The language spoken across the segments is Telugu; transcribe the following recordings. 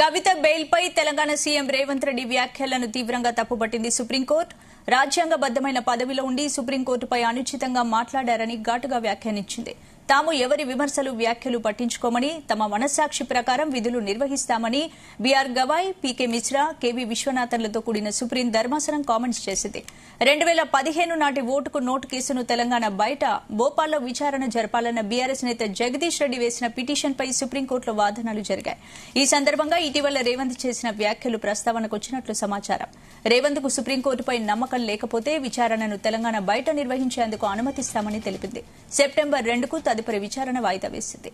కవిత బెయిల్పై తెలంగాణ సీఎం రేవంత్ రెడ్డి వ్యాఖ్యలను తీవ్రంగా తప్పుపట్టింది సుప్రీంకోర్టు. రాజ్యాంగబద్దమైన పదవిలో ఉండి సుప్రీంకోర్టుపై అనుచితంగా మాట్లాడారని ఘాటుగా వ్యాఖ్యానించింది. తాము ఎవరి విమర్శలు వ్యాఖ్యలు పట్టించుకోమని, తమ మనస్సాక్షి ప్రకారం విధులు నిర్వహిస్తామని బీఆర్ గవాయ్, పీకే మిశ్రా, కేవీ విశ్వనాథన్లతో కూడిన సుప్రీం ధర్మాసనం కామెంట్స్ చేసింది. 2015 నాటి ఓటుకు నోటు కేసును తెలంగాణ బయట భోపాల్లో విచారణ జరపాలన్న బీఆర్ఎస్ నేత జగదీష్ రెడ్డి వేసిన పిటిషన్పై సుప్రీంకోర్టులో వాదనలు జరిగాయి. ఈ సందర్భంగా ఇటీవల రేవంత్ చేసిన వ్యాఖ్యలు ప్రస్తావనకు వచ్చినట్లు సమాచారం. రేవంత్ కు సుప్రీంకోర్టుపై నమ్మకం లేకపోతే విచారణను తెలంగాణ బయట నిర్వహించేందుకు అనుమతిస్తామని తెలిపింది. సెప్టెంబర్ 2కు తదుపరి విచారణ వాయిదా వేసింది.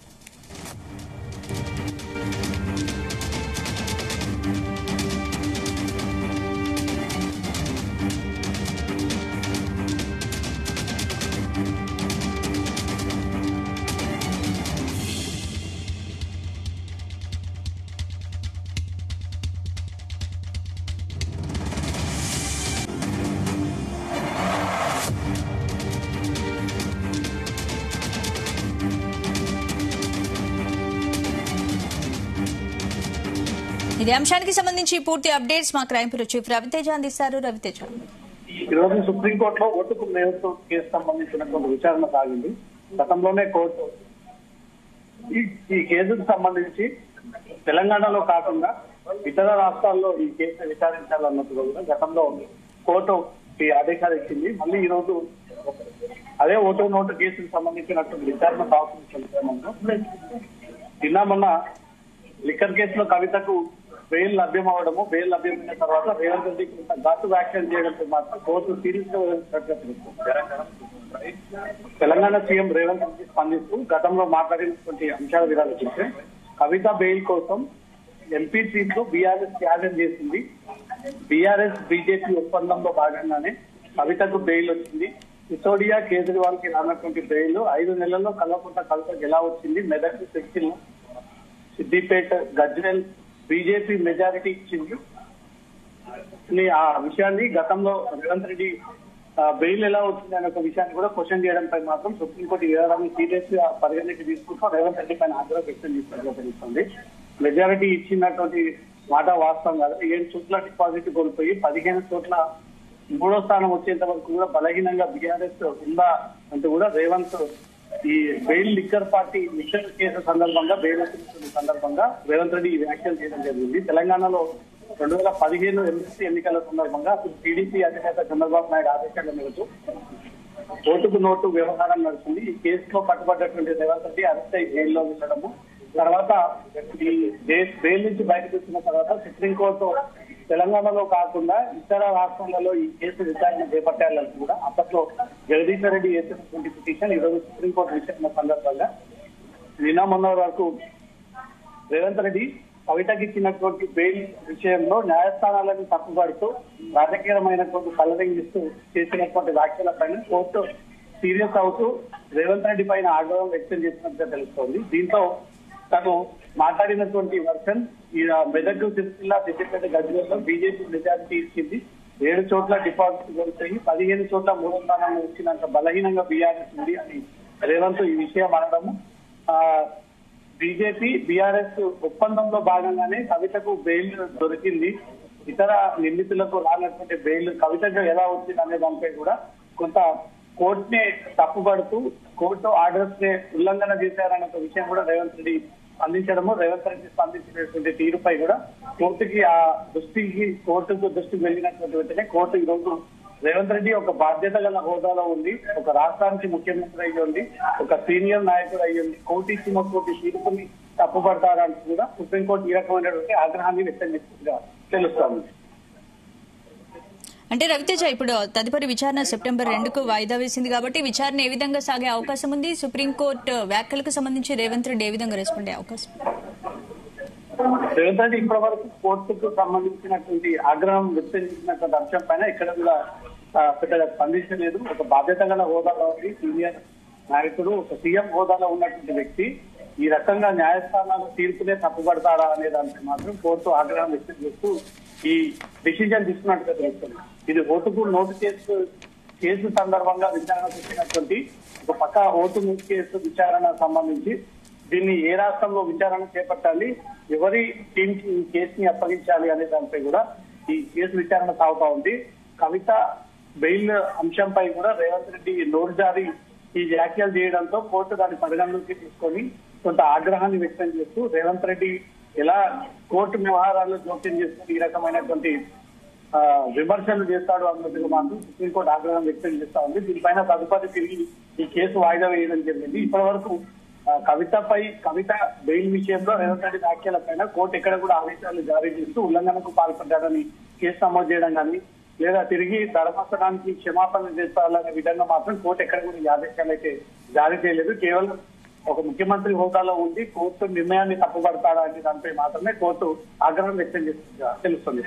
ఇదే అంశానికి సంబంధించి పూర్తి అప్డేట్స్ మా క్రైమ్ బ్యూరో చీఫ్ రవితేజ అందిస్తారు. రవితేజ, ఈ రోజు సుప్రీంకోర్టులో ఓటుకు నోటు కేసు సంబంధించినటువంటి విచారణ సాగింది. గతంలోనే కోర్టు ఈ కేసుకు సంబంధించి తెలంగాణలో కాకుండా ఇతర రాష్ట్రాల్లో ఈ కేసు విచారించాలన్నట్టుగా కూడా గతంలో కోర్టు ఈ ఆదేశాలు ఇచ్చింది. మళ్ళీ ఈ రోజు అదే ఓటు నోటు కేసుకు సంబంధించినటువంటి విచారణ సాగుతుంది. నిన్న మొన్న లిక్కర్ కేసులో కవితకు బెయిల్ లభ్యం అవడము, బెయిల్ లభ్యమైన తర్వాత రేవంత్ రెడ్డికి ఘాటు వ్యాఖ్యలు చేయడంతో మాత్రం కోర్టు సీరియస్ గా తెలంగాణ సీఎం రేవంత్ రెడ్డి స్పందిస్తూ గతంలో మాట్లాడినటువంటి అంశాల విధాలు చూస్తే కవిత బెయిల్ కోసం ఎంపీ సీట్లు బీఆర్ఎస్ త్యాగం చేసింది. బీఆర్ఎస్ బీజేపీ ఒప్పందంలో భాగంగానే కవితకు బెయిల్ వచ్చింది. సిసోడియా, కేజ్రీవాల్ కి రానటువంటి బెయిల్ 5 నెలల్లో కల్వకుంట్ల కవితకు ఎలా వచ్చింది? మెదక్, సిరిసిల్ల, సిద్దిపేట, గజ్వేల్ బీజేపీ మెజారిటీ ఇచ్చింది. ఆ విషయాన్ని గతంలో రేవంత్ రెడ్డి బెయిల్ ఎలా వచ్చింది అనే ఒక విషయాన్ని కూడా క్వశ్చన్ చేయడంపై మాత్రం సుప్రీంకోర్టు వివరాన్ని సీరియస్ గా పరిగణలోకి తీసుకుంటూ రేవంత్ రెడ్డి పైన ఆగ్రహం వ్యక్తం చేసినట్లుగా తెలుస్తుంది. మెజారిటీ ఇచ్చినటువంటి మాట వాస్తవం కాదు. 7 చోట్ల డిపాజిట్ కోల్పోయి 15 చోట్ల 3వ స్థానం వచ్చేంత వరకు కూడా బలహీనంగా బీఆర్ఎస్ ఉందా అంటూ కూడా రేవంత్ ఈ bail liquor party liquor case సందర్భంగా బెయిల్ వచ్చిన సందర్భంగా రేవంత్ రెడ్డి ఈ వ్యాఖ్యలు చేయడం జరిగింది. తెలంగాణలో 2015 ఎమ్మెల్సీ ఎన్నికల సందర్భంగా టీడీపీ అధినేత చంద్రబాబు నాయుడు ఆదేశాల మేరకు ఓటుకు నోటు వ్యవహారం నడుస్తుంది. ఈ కేసులో పట్టుబడ్డటువంటి రేవంత్ రెడ్డి అరెస్ట్ అయి జైల్లో ఉండడము, తర్వాత ఈ బెయిల్ నుంచి బయటకు వచ్చిన తర్వాత సుప్రీంకోర్టు తెలంగాణలో కాకుండా ఇతర రాష్ట్రాలలో ఈ కేసు విచారణ చేపట్టాలని కూడా అప్పట్లో జగదీష్ రెడ్డి చేసినటువంటి పిటిషన్ ఈ రోజు సుప్రీంకోర్టు విచారణ సందర్భంగా నిన్న మొన్న వరకు రేవంత్ రెడ్డి కవితకి ఇచ్చినటువంటి బెయిల్ విషయంలో న్యాయస్థానాలను తప్పుపడుతూ రాజకీయమైనటువంటి కలరింగ్ ఇస్తూ చేసినటువంటి వ్యాఖ్యలపైన కోర్టు సీరియస్ అవుతూ రేవంత్ రెడ్డి పైన ఆగ్రహం వ్యక్తం చేసినట్టుగా తెలుస్తోంది. దీంతో తను మాట్లాడినటువంటి వర్షన్ ఈ మెదక్, సిరిసిల్ల, సిద్దిపేట, గజ్వేల్లో బీజేపీ మెజారిటీ ఇచ్చింది. 7 చోట్ల డిపాజిట్ కోల్పోయి 15 చోట్ల 3వ స్థానంలో వచ్చినంత బలహీనంగా బీఆర్ఎస్ ఉంది అని రేవంత్ ఈ విషయం అనడము, బీజేపీ బీఆర్ఎస్ ఒప్పందంలో భాగంగానే కవితకు బెయిల్ దొరికింది, ఇతర నిందితులకు రానటువంటి బెయిల్ కవితకు ఎలా వచ్చింది అనే దానిపై కూడా కొంత కోర్టునే తప్పుపడుతూ కోర్టు ఆర్డర్స్ నే ఉల్లంఘన చేశారనే ఒక విషయం కూడా రేవంత్ రెడ్డి స్పందించడము, రేవంత్ రెడ్డి స్పందించినటువంటి తీరుపై కూడా కోర్టుకి కోర్టుకు దృష్టికి వెళ్ళినటువంటి వెంటనే కోర్టు ఈ రోజు రేవంత్ రెడ్డి ఒక బాధ్యత గల హోదాలో ఉంది, ఒక రాష్ట్రానికి ముఖ్యమంత్రి అయ్యి ఉంది, ఒక సీనియర్ నాయకుడు అయ్యి ఉంది, కోర్టు ఇచ్చినటువంటి తీర్పుని తప్పుపడతారని కూడా సుప్రీంకోర్టు ఈ రకమైనటువంటి ఆగ్రహాన్ని వ్యక్తం చేసినట్టుగా తెలుస్తోంది. అంటే రవితేజ, ఇప్పుడు తదుపరి విచారణ సెప్టెంబర్ 2కు వాయిదా వేసింది కాబట్టి విచారణ ఏ విధంగా సాగే అవకాశం ఉంది? సుప్రీంకోర్టు వ్యాఖ్యలకు సంబంధించి రేవంత్ రెడ్డి ఏ విధంగా రెస్పాండ్ అయ్యే అవకాశం? రేవంత్ రెడ్డి ఇప్పటి వరకు కోర్టుకు సంబంధించినటువంటి ఆగ్రహం వ్యక్తం చేసినటువంటి అంశం పైన ఇక్కడ కూడా పెద్దగా స్పందించలేదు. ఒక బాధ్యత గల హోదాలో ఉంది, సీనియర్ నాయకుడు, ఒక సీఎం హోదాలో ఉన్నటువంటి వ్యక్తి ఈ రకంగా న్యాయస్థానాలు తీర్పునే తప్పుపడతారా అనే దానికి మాత్రం కోర్టు ఆగ్రహం వ్యక్తం చేస్తూ ఈ డిసిజన్ తీసుకున్నట్టుగా తెలుస్తుంది. ఇది ఓటుకు నోటు కేసు సందర్భంగా విచారణ చేసినటువంటి ఒక పక్క ఓటు నోటు కేసు విచారణ సంబంధించి దీన్ని ఏ రాష్ట్రంలో విచారణ చేపట్టాలి, ఎవరి టీం కి ఈ కేసుని అప్పగించాలి అనే దానిపై కూడా ఈ కేసు విచారణ సాగుతా ఉంది. కవిత బెయిల్ అంశంపై కూడా రేవంత్ రెడ్డి నోరు జారి ఈ వ్యాఖ్యలు చేయడంతో కోర్టు దాని పరిగణలోకి తీసుకొని కొంత ఆగ్రహాన్ని వ్యక్తం చేస్తూ రేవంత్ రెడ్డి ఎలా కోర్టు వ్యవహారాల్లో జోక్యం చేసుకుని ఈ రకమైనటువంటి విమర్శలు చేస్తాడు అన్నట్టుగా మాత్రం సుప్రీంకోర్టు ఆగ్రహం వ్యక్తం చేస్తా ఉంది. దీనిపైన తదుపరి తిరిగి ఈ కేసు వాయిదా వేయడం జరిగింది. ఇప్పటి వరకు కవిత బెయిల్ విషయంలో రేవంత్ రెడ్డి వ్యాఖ్యలపైన కోర్టు ఎక్కడ కూడా ఆదేశాలు జారీ చేస్తూ ఉల్లంఘనకు పాల్పడ్డారని కేసు నమోదు చేయడం కానీ లేదా తిరిగి ధర్మాసనానికి క్షమాపణ చేస్తారనే విధంగా మాత్రం కోర్టు ఎక్కడ కూడా ఈ ఆదేశాలు అయితే జారీ చేయలేదు. కేవలం ఒక ముఖ్యమంత్రి హోదాలో ఉండి కోర్టు నిర్ణయాన్ని తప్పుపడతాడా అనే దానిపై మాత్రమే కోర్టు ఆగ్రహం వ్యక్తం చేస్తుందిగా తెలుస్తుంది.